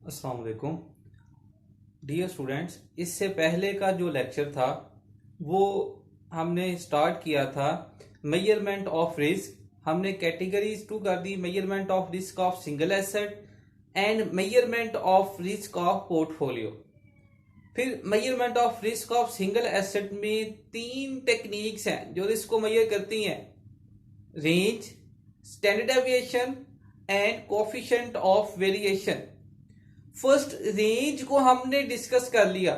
अस्सलाम वालेकुम dear students. इससे पहले का जो लेक्चर था वो हमने स्टार्ट किया था मेजरमेंट ऑफ रिस्क। हमने कैटेगरीज टू कर दी, measurement of risk of single asset and measurement of risk of portfolio. फिर measurement of risk of single asset में तीन टेक्निक्स हैं जो रिस्क को मेजर करती हैं: range, standard deviation and coefficient of variation. First range को हमने डिस्कस कर लिया।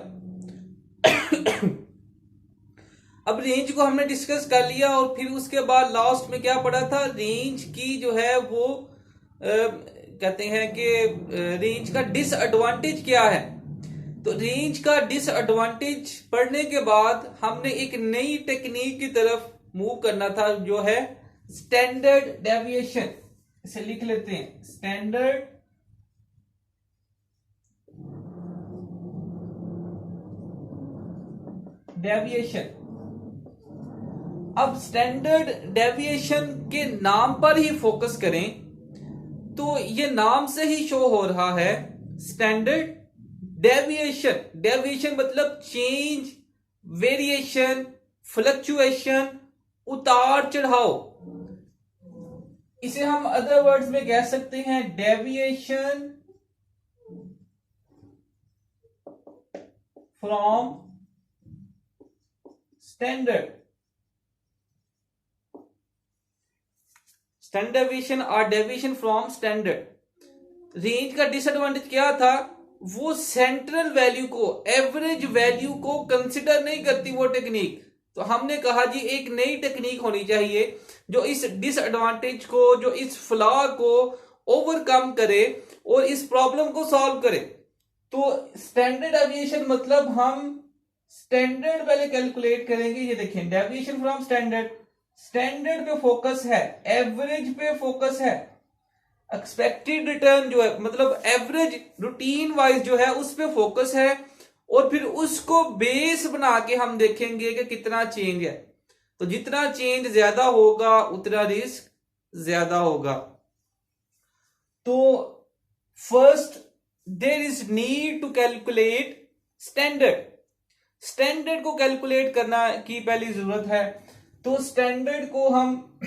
अब रेंज को हमने डिस्कस कर लिया और फिर उसके बाद लास्ट में क्या पढ़ा था, रेंज की जो है वो कहते हैं कि रेंज का डिसएडवांटेज क्या है। तो रेंज का डिसएडवांटेज पढ़ने के बाद हमने एक नई टेक्निक की तरफ मूव करना था जो है स्टैंडर्ड डेविएशन। इसे लिख लेते हैं, स्टैंडर्ड डेविएशन। अब स्टैंडर्ड डेविएशन के नाम पर ही फोकस करें तो ये नाम से ही शो हो रहा है स्टैंडर्ड डेविएशन। डेविएशन मतलब चेंज, वेरिएशन, फ्लक्चुएशन, उतार चढ़ाव। इसे हम अदर वर्ड्स में कह सकते हैं deviation from standard. Standard deviation और डेविएशन फ्रॉम स्टैंडर्ड। रेंज का डिसएडवांटेज क्या था, वो सेंट्रल वैल्यू को, एवरेज वैल्यू को कंसिडर नहीं करती वो टेक्निक। तो हमने कहा जी एक नई टेक्निक होनी चाहिए जो इस डिसएडवांटेज को, जो इस फ्लॉ को ओवरकम करे और इस प्रॉब्लम को सॉल्व करे। तो स्टैंडर्ड डेविएशन मतलब हम स्टैंडर्ड पहले कैलकुलेट करेंगे। ये देखें, डेविएशन फ्रॉम स्टैंडर्ड, स्टैंडर्ड पे फोकस है, एवरेज पे फोकस है, एक्सपेक्टेड रिटर्न जो है मतलब एवरेज रूटीन वाइज जो है उस पे फोकस है, और फिर उसको बेस बना के हम देखेंगे कि कितना चेंज है। तो जितना चेंज ज्यादा होगा उतना रिस्क ज्यादा होगा। तो first there is need to calculate standard. Standard को कैलकुलेट करना की पहली जरूरत है। तो स्टैंडर्ड को हम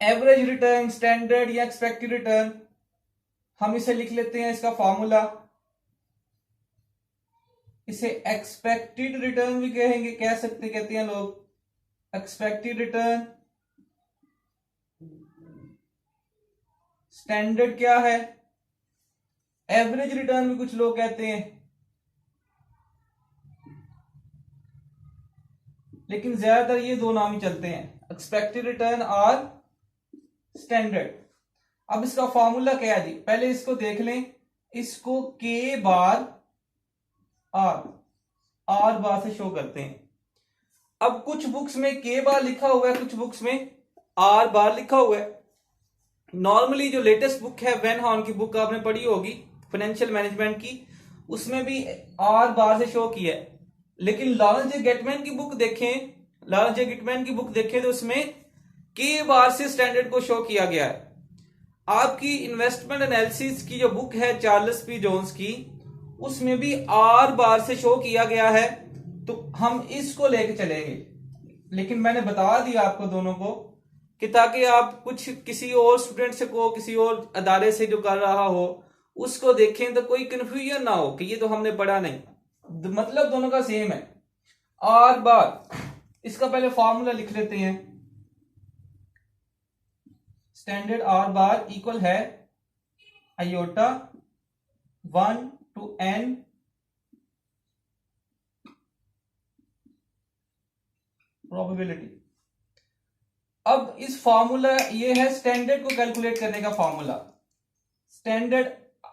एवरेज रिटर्न, स्टैंडर्ड या एक्सपेक्टेड रिटर्न, हम इसे लिख लेते हैं, इसका फॉर्मूला। इसे एक्सपेक्टेड रिटर्न भी कहेंगे, कहते हैं लोग एक्सपेक्टेड रिटर्न। स्टैंडर्ड क्या है, एवरेज रिटर्न भी कुछ लोग कहते हैं, लेकिन ज्यादातर ये दो नाम ही चलते हैं, एक्सपेक्टेड रिटर्न और स्टैंडर्ड। अब इसका फॉर्मूला क्या है जी, पहले इसको देख लें। इसको के बार आर बार से शो करते हैं। अब कुछ बुक्स में के बार लिखा हुआ है, कुछ बुक्स में आर बार लिखा हुआ है। नॉर्मली जो लेटेस्ट बुक है वेन हॉर्न की बुक आपने पढ़ी होगी फाइनेंशियल मैनेजमेंट की, उसमें भी आर बार से शो किया है। लेकिन लॉरेंस जे गेटमैन की बुक देखें, लॉरेंस जे गेटमैन की बुक देखें तो उसमें के बार से स्टैंडर्ड को शो किया गया है। आपकी इन्वेस्टमेंट एनालिसिस की जो बुक है चार्ल्स पी जोन्स की, उसमें भी आर बार से शो किया गया है। तो हम इसको लेके चलेंगे, लेकिन मैंने बता दिया आपको दोनों को कि ताकि आप कुछ किसी और स्टूडेंट से को, किसी और अदारे से जो कर रहा हो उसको देखें तो कोई कंफ्यूजन ना हो कि ये तो हमने पढ़ा नहीं। मतलब दोनों का सेम है। आर बार, इसका पहले फॉर्मूला लिख लेते हैं। स्टैंडर्ड आर बार इक्वल है आयोटा 1 to n प्रोबेबिलिटी। अब इस फॉर्मूला ये है स्टैंडर्ड को कैलकुलेट करने का फॉर्मूला। स्टैंडर्ड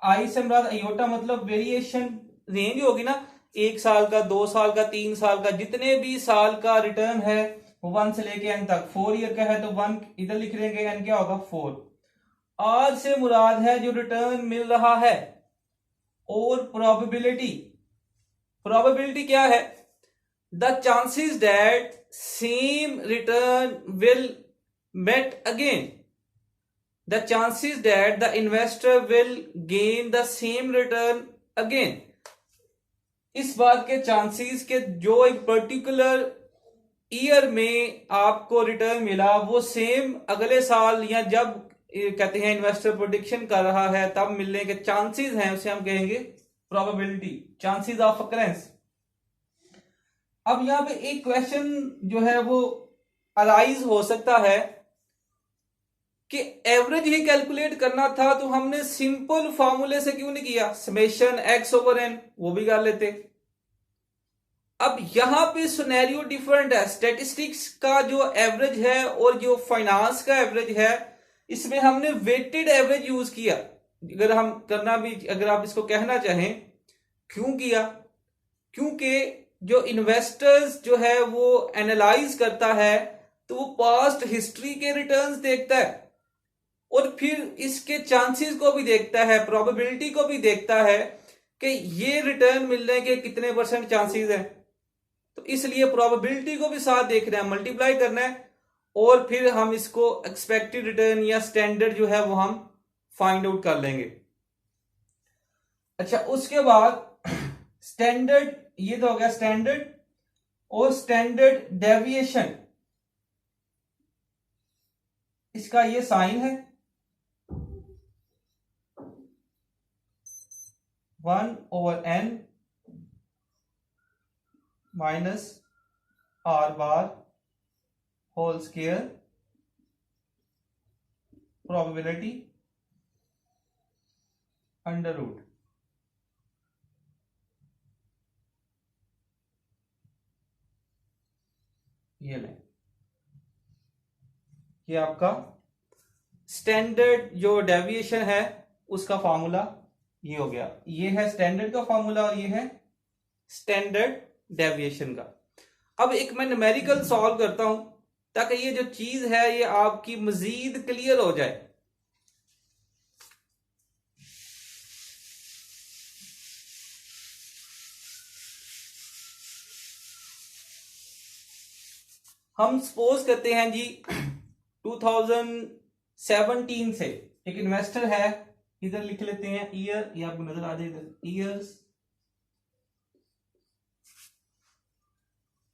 आई से मुराद आयोटा मतलब वेरिएशन, रेंज होगी ना, 1 साल का, 2 साल का, 3 साल का, जितने भी साल का रिटर्न है वो 1 से लेके एन तक। 4 ईयर का है तो 1 इधर लिख लेंगे, एन क्या होगा 4। आर से मुराद है जो रिटर्न मिल रहा है, और प्रोबेबिलिटी, प्रोबेबिलिटी क्या है, the chances that same return will met again. The chances that the investor will gain the same return again. इस बात के चांसेस के जो एक पर्टिकुलर ईयर में आपको रिटर्न मिला वो सेम अगले साल या जब कहते हैं इन्वेस्टर प्रेडिक्शन कर रहा है तब मिलने के चांसेस हैं, उसे हम कहेंगे प्रोबेबिलिटी, चांसेस ऑफ अकरेंस। अब यहां पे एक क्वेश्चन जो है वो अराइज हो सकता है कि एवरेज ही कैलकुलेट करना था तो हमने सिंपल फॉर्मूले से क्यों नहीं किया, समेशन एक्स ओवर एन, वो भी कर लेते। अब यहां पे सिनेरियो डिफरेंट है, स्टैटिस्टिक्स का जो एवरेज है और जो फाइनेंस का एवरेज है इसमें हमने वेटेड एवरेज यूज किया। अगर हम करना भी, अगर आप इसको कहना चाहें क्यों किया, क्योंकि जो इन्वेस्टर्स जो है वो एनालाइज करता है तो वो पास्ट हिस्ट्री के रिटर्न्स देखता है और फिर इसके चांसेस को भी देखता है, प्रोबेबिलिटी को भी देखता है कि ये रिटर्न मिलने के कितने परसेंट चांसेस हैं। तो इसलिए प्रोबेबिलिटी को भी साथ देखना है, मल्टीप्लाई करना है और फिर हम इसको एक्सपेक्टेड रिटर्न या स्टैंडर्ड जो है वो हम फाइंड आउट कर लेंगे। अच्छा, उसके बाद स्टैंडर्ड, ये तो हो गया स्टैंडर्ड, और स्टैंडर्ड डेविएशन, इसका ये साइन है 1/n minus r bar whole square probability under root. ये लें, ये आपका स्टैंडर्ड जो डेविएशन है उसका फॉर्मूला ये हो गया। ये है स्टैंडर्ड का फॉर्मूला और ये है स्टैंडर्ड डेविएशन का। अब एक मैं न्यूमेरिकल सॉल्व करता हूं ताकि ये जो चीज है ये आपकी मजीद क्लियर हो जाए। हम सपोज करते हैं जी 2017 से एक इन्वेस्टर है, इधर लिख लेते हैं ईयर, ये आपको नजर आ जाए इधर, ईयर्स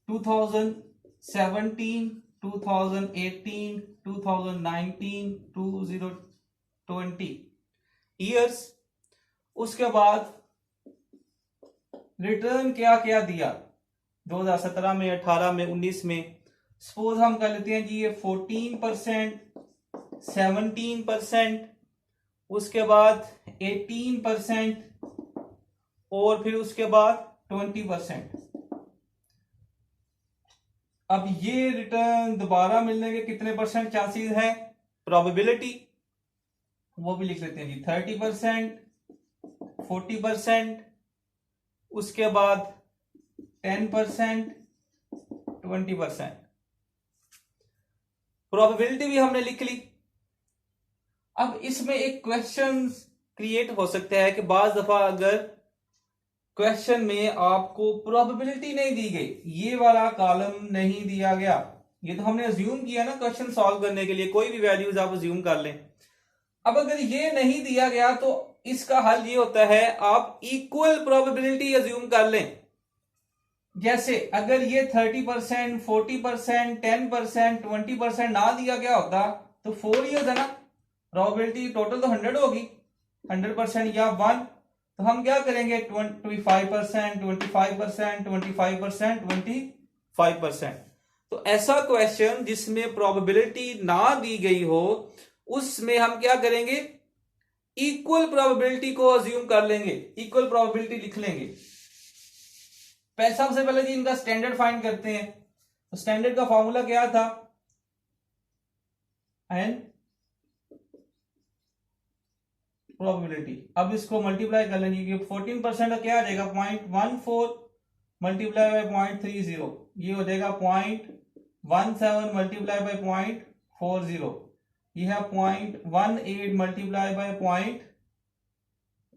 2017, 2018, 2019, 2020 ईयर्स। उसके बाद रिटर्न क्या क्या दिया 2017 में, 18 में, 19 में। सपोज हम कर लेते हैं जी ये 14%, 17%, उसके बाद 18% और फिर उसके बाद 20%। अब ये रिटर्न दोबारा मिलने के कितने परसेंट चांसेस हैं, प्रोबेबिलिटी, वो भी लिख लेते हैं जी 30%, 40%, उसके बाद 10%, 20%। प्रोबेबिलिटी भी हमने लिख ली। अब इसमें एक क्वेश्चन क्रिएट हो सकता है कि बाज दफा अगर क्वेश्चन में आपको प्रोबेबिलिटी नहीं दी गई, ये वाला कॉलम नहीं दिया गया, ये तो हमने अज्यूम किया ना क्वेश्चन सॉल्व करने के लिए, कोई भी वैल्यूज आप अज्यूम कर लें। अब अगर ये नहीं दिया गया तो इसका हल ये होता है आप इक्वल प्रोबेबिलिटी अज्यूम कर लें। जैसे अगर ये 30%, 40%, 10%, 20% ना दिया गया होता तो 4 ईयर्स है ना, प्रोबेबिलिटी टोटल तो 100 होगी, 100% या 1, तो हम क्या करेंगे 25%, 25%, 25%, 25%। तो ऐसा क्वेश्चन जिसमें प्रोबेबिलिटी ना दी गई हो उसमें हम क्या करेंगे, इक्वल प्रोबेबिलिटी को अज्यूम कर लेंगे, इक्वल प्रोबेबिलिटी लिख लेंगे। सबसे पहले जी इनका स्टैंडर्ड फाइंड करते हैं। तो स्टैंडर्ड का फॉर्मूला क्या था, एन प्रोबेबिलिटी। अब इसको मल्टीप्लाई कर लेंगे, 14% का क्या आ जाएगा 0.14 मल्टीप्लाई बाय 0.30, ये हो जाएगा 0.17 मल्टीप्लाई बाय 0.40, ये है 0.18 मल्टीप्लाई बाय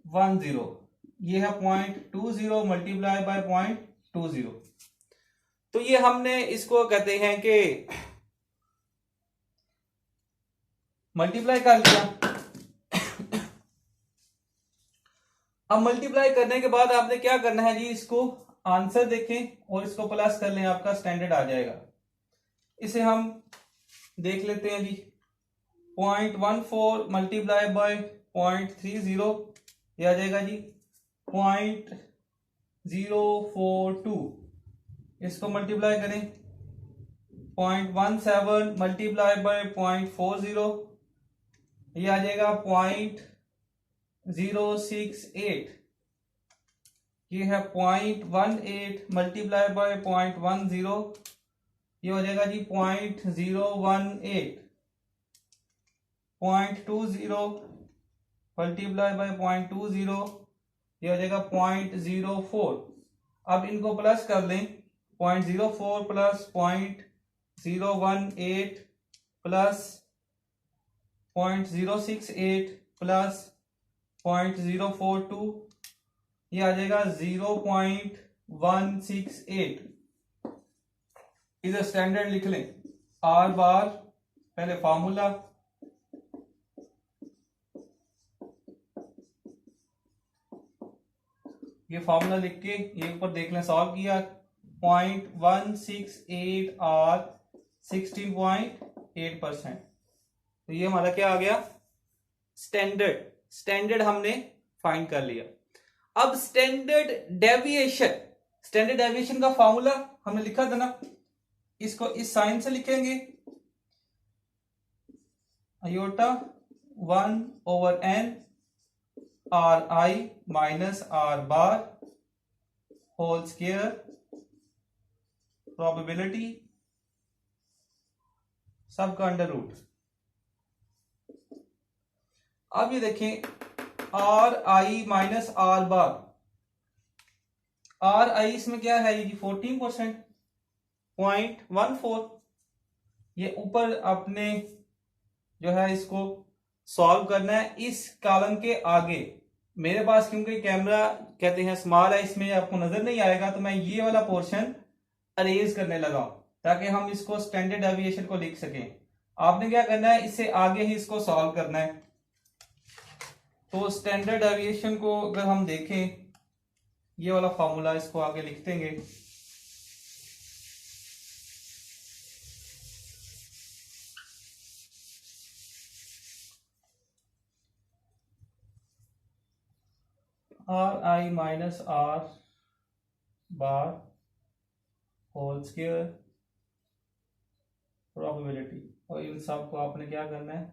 0.10, ये है 0.20 मल्टीप्लाई बाय 0.20। तो ये हमने इसको कहते हैं कि मल्टीप्लाई कर लिया। अब मल्टीप्लाई करने के बाद आपने क्या करना है जी, इसको आंसर देखें और इसको प्लस कर लें, आपका स्टैंडर्ड आ जाएगा। इसे हम देख लेते हैं जी। 0.14 मल्टीप्लाई बाय 0.30 ये आ जाएगा जी 0.042। इसको मल्टीप्लाई करें 0.17 मल्टीप्लाई बाय 0.40 ये आ जाएगा 0.068। ये है 0.18 मल्टीप्लाई बाय 0.10 ये हो जाएगा जी 0.018। 0.20 मल्टीप्लाई बाय 0.20 ये हो जाएगा 0.04। अब इनको प्लस कर लें 0.04 प्लस 0.018 प्लस 0.068 प्लस 0.042 ये आ जाएगा 0.168। इधर स्टैंडर्ड लिख लें आर बार, पहले फार्मूला ये फार्मूला लिख के ये ऊपर देख लें, सॉल्व किया 0.168 आर 16.8%। तो ये हमारा क्या आ गया, स्टैंडर्ड। स्टैंडर्ड हमने फाइंड कर लिया। अब स्टैंडर्ड डेविएशन का फार्मूला हमने लिखा था ना, इसको इस साइन से लिखेंगे iota 1/n r i minus r bar whole square probability सब का अंडर रूट। अब ये देखें r i minus r bar, r i इसमें क्या है ये 14% 0.14। ये ऊपर अपने जो है इसको सॉल्व करना है इस कॉलम के आगे। मेरे पास क्योंकि कैमरा कहते हैं स्मॉल है, इसमें आपको नजर नहीं आएगा, तो मैं ये वाला पोर्शन अरेज करने लगा ताकि हम इसको स्टैंडर्ड डेविएशन को लिख सकें। आपने क्या करना है, इससे आगे ही इसको सॉल्व करना है। तो स्टैंडर्ड डेविएशन को अगर हम देखें, ये वाला फॉर्मूला इसको आगे लिख देंगे। R i minus r bar whole square probability, और इन सब को आपने क्या करना है,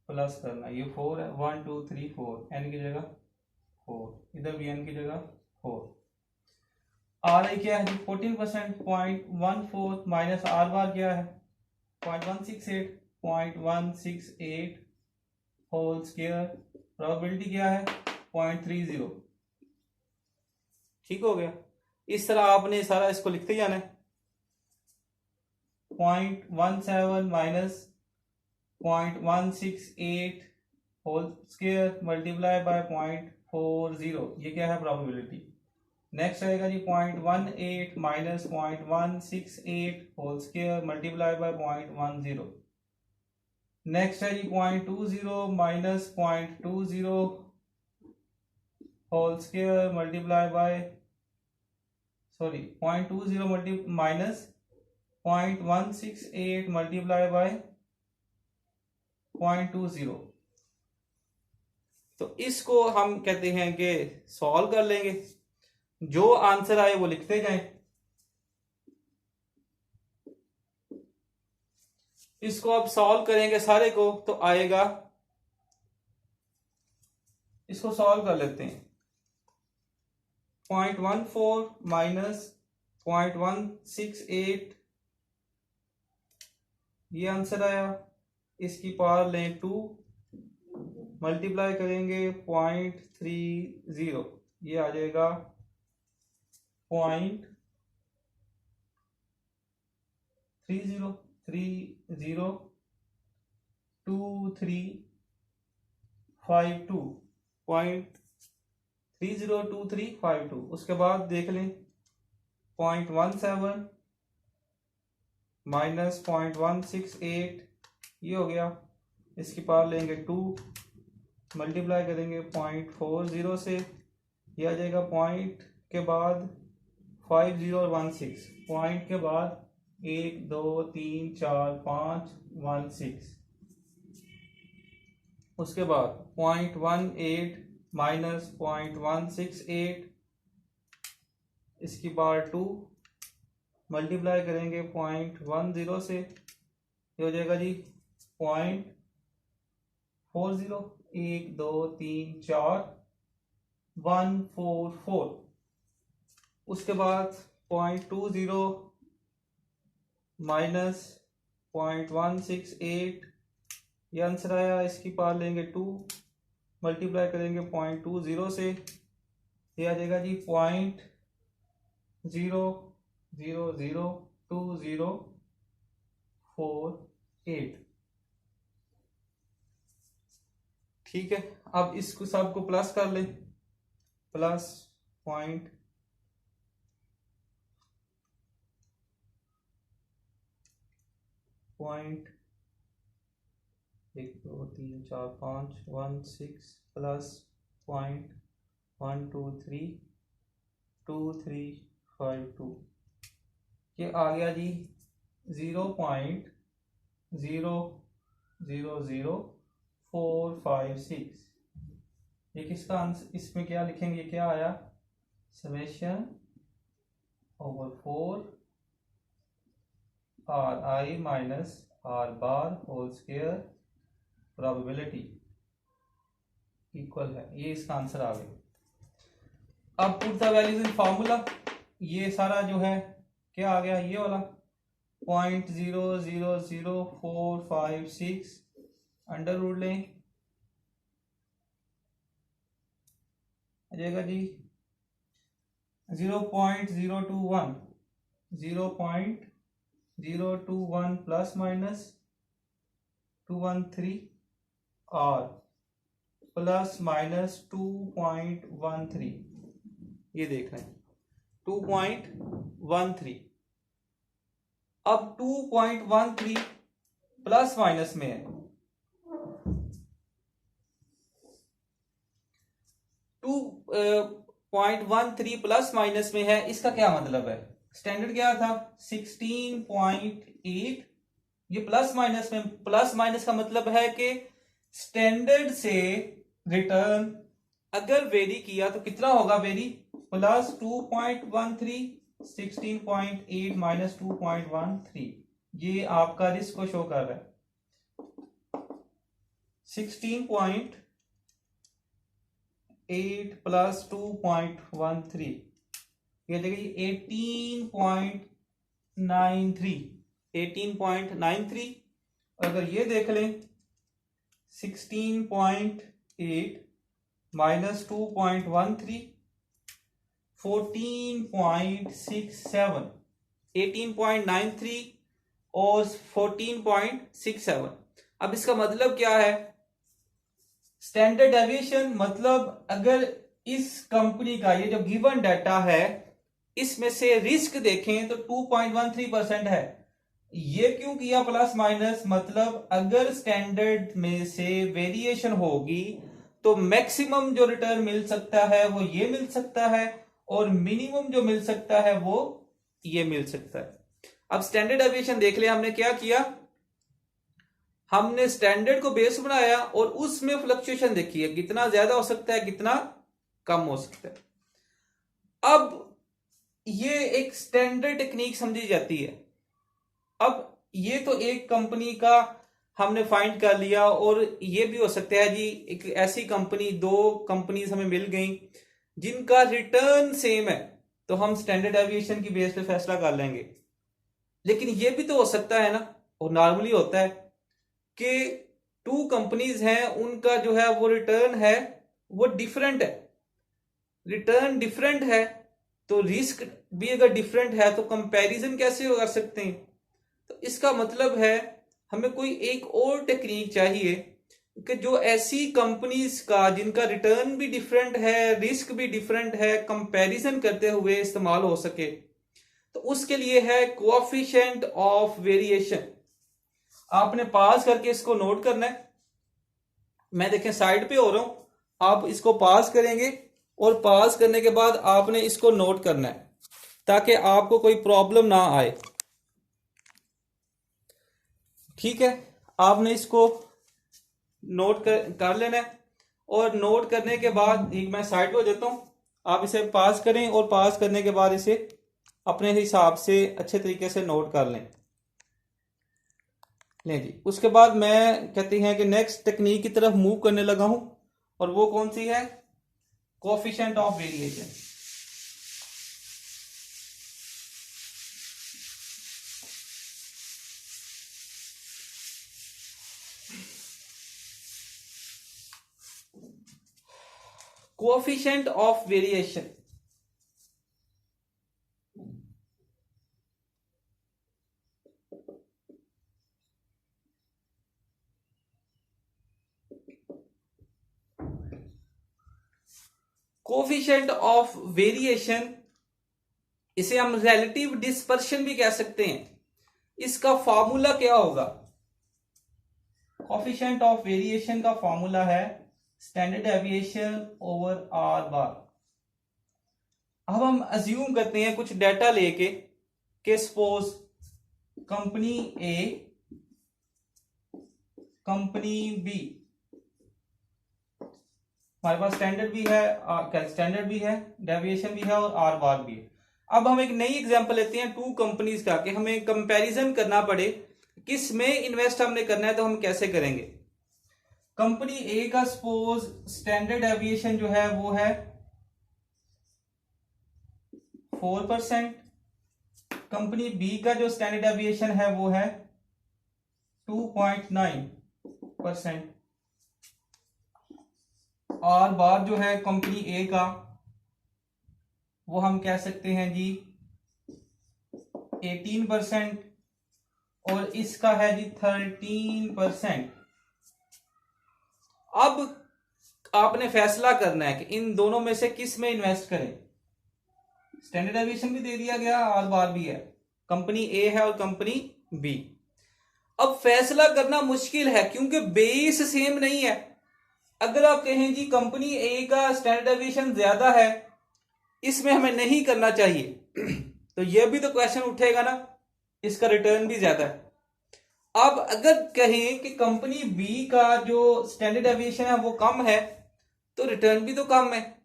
प्लस करना है। ये 4 है, 1 2 3 4, n की जगह 4, इधर भी n की जगह 4। आर आई क्या है जी 14%, 0.14 माइनस आर बार क्या है 0.168 होल स्क्वायर प्रोबेबिलिटी क्या है 0.30। ठीक हो गया। इस तरह आपने सारा इसको लिखते जाना है। 0.17 minus 0.168 whole square multiply by 0.40, ये क्या है प्रोबेबिलिटी। नेक्स्ट आएगा जी 0.18 minus 0.168 whole square multiply by 0.10। Next है जी 0.20 minus 0.20 whole square multiply by 0.20 minus 0.168 multiply by 0.20। तो इसको हम कहते हैं कि सॉल्व कर लेंगे, जो आंसर आए वो लिखते जाएं। इसको अब सॉल्व करेंगे सारे को, तो आएगा, इसको सॉल्व कर लेते हैं। 0.14 माइनस 0.168 ये आंसर आया। इसकी पावर लें 2, मल्टीप्लाई करेंगे 0.30, ये आ जाएगा 0.302352। उसके बाद देख लें 0.17 माइनस 0.168 ये हो गया इसकी पावर लेंगे 2, मल्टीप्लाई करेंगे 0.40 से, यह आ जाएगा पॉइंट के बाद 5016, पॉइंट के बाद 1 2 3 4 5 16, उसके बाद 0.18 माइनस 0.168, इसकी पावर 2, मल्टीप्लाई करेंगे 0.10 से, ये हो जाएगा जी 0.40, 1 2 3 4 144, उसके बाद 0.20 माइनस 0.168, ये आंसर आया। इसकी पावर लेंगे 2, मल्टीप्लाई करेंगे 0.20 से, ये आ जाएगा जी 0.002048। ठीक है, अब इसको सबको प्लस कर लें, प्लस पॉइंट 1 2 3 4 5 16 प्लस 0.1232352, ये आ गया जी 0.000456। ये किसका आंसर, इसमें क्या लिखेंगे, क्या आया, summation over 4 RI minus R bar whole square probability equal है, ये इसका आंसर आ गया। अब put the values in formula, ये सारा जो है क्या आ गया, ये वाला 0.000456 अंडर रूट लें, आ जाएगा जी 0.021 0.021 प्लस माइनस 213 और प्लस माइनस 2.13, ये देख रहे हैं 2.13। अब 2.13 प्लस माइनस में है, 2.13 प्लस माइनस में है, इसका क्या मतलब है, स्टैंडर्ड क्या था 16.8, ये प्लस माइनस में, प्लस माइनस का मतलब है कि स्टैंडर्ड से रिटर्न अगर वेरी किया तो कितना होगा वेरी, प्लस 2.13, 16.8 माइनस 2.13, ये आपका रिस्क को शो कर रहा है। 16.8 प्लस 2.13, ये देखिए 18.93, अगर ये देख लें 16.8 माइनस 2.13 14.67, 18.93 और 14.67। अब इसका मतलब क्या है, स्टैंडर्ड डेविएशन मतलब अगर इस कंपनी का ये जो गिवन डाटा है इसमें से रिस्क देखें तो 2.13% है। ये क्यों किया प्लस माइनस, मतलब अगर स्टैंडर्ड में से वेरिएशन होगी तो मैक्सिमम जो रिटर्न मिल सकता है वो ये मिल सकता है और मिनिमम जो मिल सकता है वो ये मिल सकता है। अब स्टैंडर्ड डेविएशन देख लिया, हमने क्या किया, हमने स्टैंडर्ड को बेस बनाया और उसमें फ्लक्चुएशन देखी है, कितना ज्यादा हो सकता है कितना कम हो सकता है। अब ये एक स्टैंडर्ड टेक्निक समझी जाती है। अब ये तो एक कंपनी का हमने फाइंड कर लिया और ये भी हो सकता है जी एक ऐसी कंपनी, दो कंपनीज हमें मिल गई जिनका रिटर्न सेम है तो हम स्टैंडर्ड डेविएशन की बेस पे फैसला कर लेंगे। लेकिन ये भी तो हो सकता है ना, और नॉर्मली होता है कि टू कंपनीज हैं, उनका जो है वो रिटर्न है वो डिफरेंट है, रिटर्न डिफरेंट है तो रिस्क भी अगर डिफरेंट है तो कंपैरिजन कैसे कर सकते हैं। तो इसका मतलब है हमें कोई एक और टेक्निक चाहिए कि जो ऐसी कंपनीज का जिनका रिटर्न भी डिफरेंट है, रिस्क भी डिफरेंट है, कंपैरिजन करते हुए इस्तेमाल हो सके। तो उसके लिए है कोएफिशिएंट ऑफ वेरिएशन। आपने पास करके इसको नोट करना है। मैं देखें साइड पे हो रहा हूं, आप इसको पास करेंगे और पास करने के बाद आपने इसको नोट करना है ताकि आपको कोई प्रॉब्लम ना आए। ठीक है, आपने इसको नोट कर लेना है और नोट करने के बाद एक मैं साइड पे हो जाता हूं, आप इसे पास करें और पास करने के बाद इसे अपने हिसाब से अच्छे तरीके से नोट कर लें। लें जी, उसके बाद मैं कहती हैं कि नेक्स्ट टेक्निक की तरफ मूव करने लगा हूं और वो कौन सी है, coefficient of variation. Coefficient of variation coefficient of variation, इसे हम रिलेटिव डिस्पर्शन भी कह सकते हैं। इसका फॉर्मूला क्या होगा, कोएफिशिएंट ऑफ वेरिएशन का फॉर्मूला है स्टैंडर्ड डेविएशन ओवर आर बार। अब हम अज्यूम करते हैं कुछ डाटा लेके कि सपोज कंपनी ए, कंपनी बी, हमारे पास स्टैंडर्ड भी है, डेविएशन भी है और आर बार भी है। अब हम एक नई एग्जांपल लेते हैं टू कंपनीज का कि हमें कंपैरिजन करना पड़े किस में इन्वेस्ट हमने करना है, तो हम कैसे करेंगे। कंपनी ए का सपोज स्टैंडर्ड डेविएशन जो है वो है 4%, कंपनी बी का जो स्टैंडर्ड डेविएशन है वो है 2.9%, आर बार जो है कंपनी ए का वो हम कह सकते हैं जी 18% और इसका है जी 13%। अब आपने फैसला करना है कि इन दोनों में से किस में इन्वेस्ट करें। स्टैंडर्ड डेविएशन भी दे दिया गया, आर बार भी है, कंपनी ए है और कंपनी बी। अब फैसला करना मुश्किल है क्योंकि बेस सेम नहीं है। अगर आप कहें जी कंपनी ए का स्टैंडर्ड डेविएशन ज्यादा है, इसमें हमें नहीं करना चाहिए तो यह भी तो क्वेश्चन उठेगा ना, इसका रिटर्न भी ज्यादा है। अब अगर कहें कि कंपनी बी का जो स्टैंडर्ड डेविएशन है वो कम है, तो रिटर्न भी तो कम है।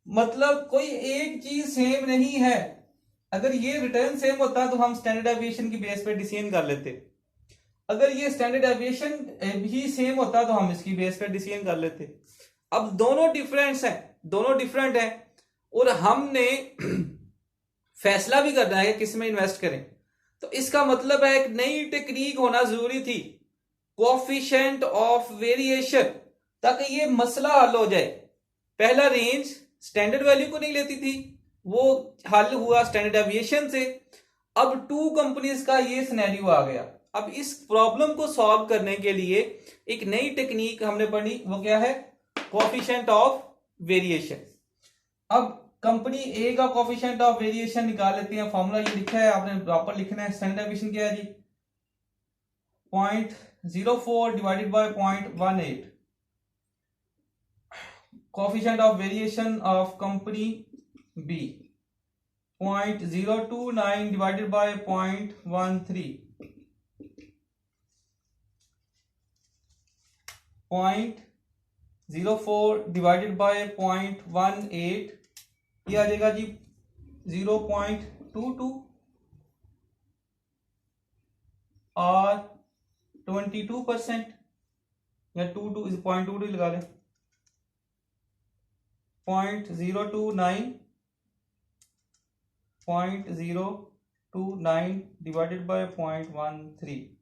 मतलब कोई एक चीज सेम नहीं है। अगर ये रिटर्न सेम होता तो हम स्टैंडर्ड डेविएशन की बेस पे डिसीजन कर लेते, अगर ये स्टैंडर्ड डेविएशन भी सेम होता तो हम इसकी बेस पे डिसीजन कर लेते। अब दोनों डिफरेंट हैं और हमने फैसला भी करना है कि किस में इन्वेस्ट करें। तो इसका मतलब है एक नई टेक्निक होना जरूरी थी, कोएफिशिएंट ऑफ वेरिएशन, ताकि ये मसला हल हो जाए। पहला रेंज स्टैंडर्ड वैल्यू को नहीं लेती थी, वो हल हुआ स्टैंडर्ड डेविएशन से। अब टू कंपनीज का ये सिनेरियो आ गया। अब इस प्रॉब्लम को सॉल्व करने के लिए एक नई टेक्निक हमने पढ़ी, वो क्या है, कोएफिशिएंट ऑफ वेरिएशन। अब कंपनी ए का कोएफिशिएंट ऑफ वेरिएशन निकाल लेते हैं। फॉर्मूला ये लिखा है, आपने प्रॉपर लिखना है। स्टैंडर्ड डेविएशन क्या है जी, 0.04 divided by 0.18। Coefficient of variation of company B 0.029 divided by 0.13, 0.04 divided by 0.18, ये आ जाएगा जी 0.22 और 22% या 0.22 लगा लें, 0.029 डिवाइडेड बाय 0.13,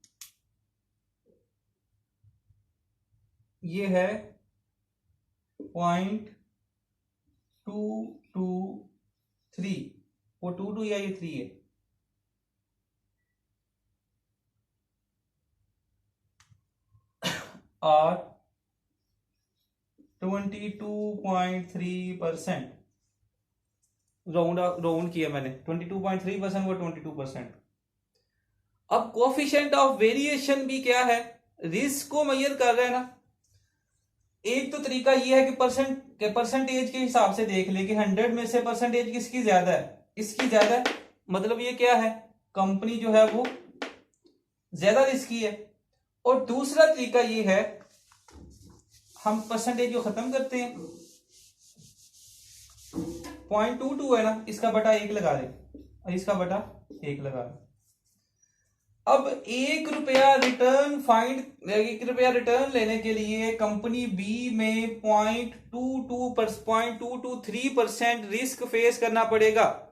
ये है 0.223, वो 22 या ये 3 है। और 22.3%, राउंड किया मैंने, 22.3% वो 22%। अब कोएफिशिएंट ऑफ वेरिएशन भी क्या है, रिस्क को मेजर कर रहे हैं ना। एक तो तरीका ये है कि परसेंटेज के हिसाब से देख ले कि 100 में से परसेंटेज किसकी ज्यादा है, इसकी ज्यादा है, मतलब ये क्या है, कंपनी जो है वो ज्यादा रिस्की है। और दूसरा तरीका ये है, हम परसेंटेज को खत्म करते हैं, 0.22 है ना, इसका बटा 1 लगा दे और इसका बटा 1 लगा दे। अब 1 रुपया रिटर्न लेने के लिए कंपनी बी में 0.23% रिस्क फेस करना पड़ेगा,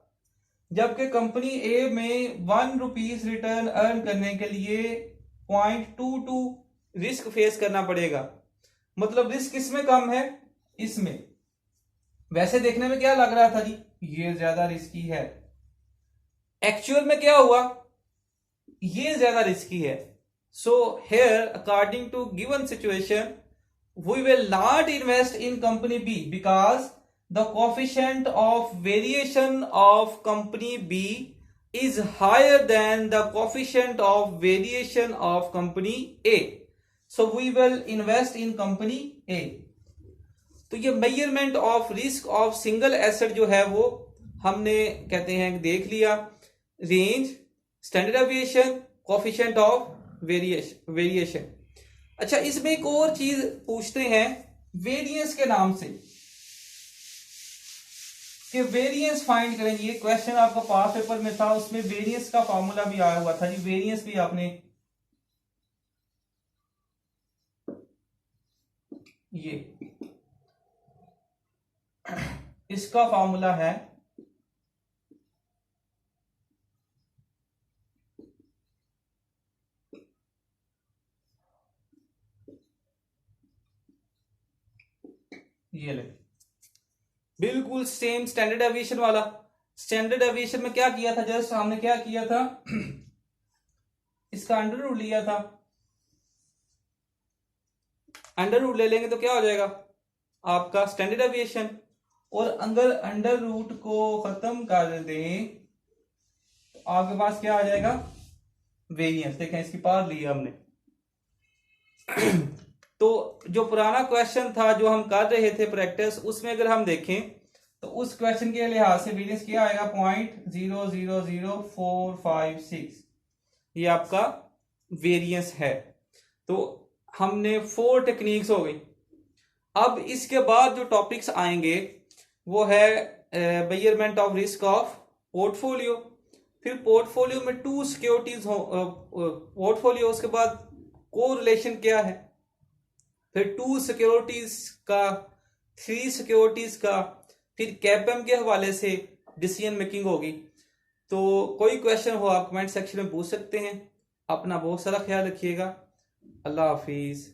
जबकि कंपनी ए में 1 रुपीज रिटर्न अर्न करने के लिए 0.22 रिस्क फेस करना पड़ेगा। मतलब रिस्क किसमें कम है, इसमें। वैसे देखने में क्या लग रहा था जी, ये ज्यादा रिस्की है, एक्चुअल में क्या हुआ, ये ज्यादा रिस्की है। So here according to given situation we will not invest in company B because the coefficient of variation of company B is higher than the coefficient of variation of company A. So we will invest in company A. तो ये measurement of risk of single asset जो है वो हमने कहते हैं देख लिया, range, standard deviation, coefficient of variation. अच्छा, इसमें एक और चीज पूछते हैं वेरिएंस के नाम से, कि वेरिएंस फाइंड करें। ये क्वेश्चन आपका पास पेपर में था, उसमें वेरिएंस का फॉर्मूला भी आया हुआ था जी, वेरिएंस भी आपने ये इसका फॉर्मूला है ये ले, बिल्कुल सेम स्टैंडर्ड डेविएशन वाला। स्टैंडर्ड डेविएशन में क्या किया था, जस्ट हमने क्या किया था, इसका अंडर रूट लिया था, अंडर रूट ले लेंगे तो क्या हो जाएगा आपका स्टैंडर्ड डेविएशन, और अगर अंडर रूट को खत्म कर दें तो आपके पास क्या आ जाएगा, वेरिएंस। देखें इसकी पार ली हमने। तो जो पुराना क्वेश्चन था जो हम कर रहे थे प्रैक्टिस, उसमें अगर हम देखें तो उस क्वेश्चन के लिहाज से वेरिएंस क्या आएगा 0.000456, ये आपका वेरिएंस है। तो हमने 4 टेक्निक्स हो गई। अब इसके बाद जो टॉपिक्स आएंगे वो है measurement of risk of portfolio, फिर पोर्टफोलियो में 2 सिक्योरिटीज हो पोर्टफोलियो, उसके बाद कोरिलेशन क्या है, फिर 2 सिक्योरिटीज का, 3 सिक्योरिटीज का, फिर कैपएम के हवाले से डिसीजन मेकिंग होगी। तो कोई क्वेश्चन हो आप कमेंट सेक्शन में पूछ सकते हैं। अपना बहुत सारा ख्याल रखिएगा। अल्लाह हाफिज।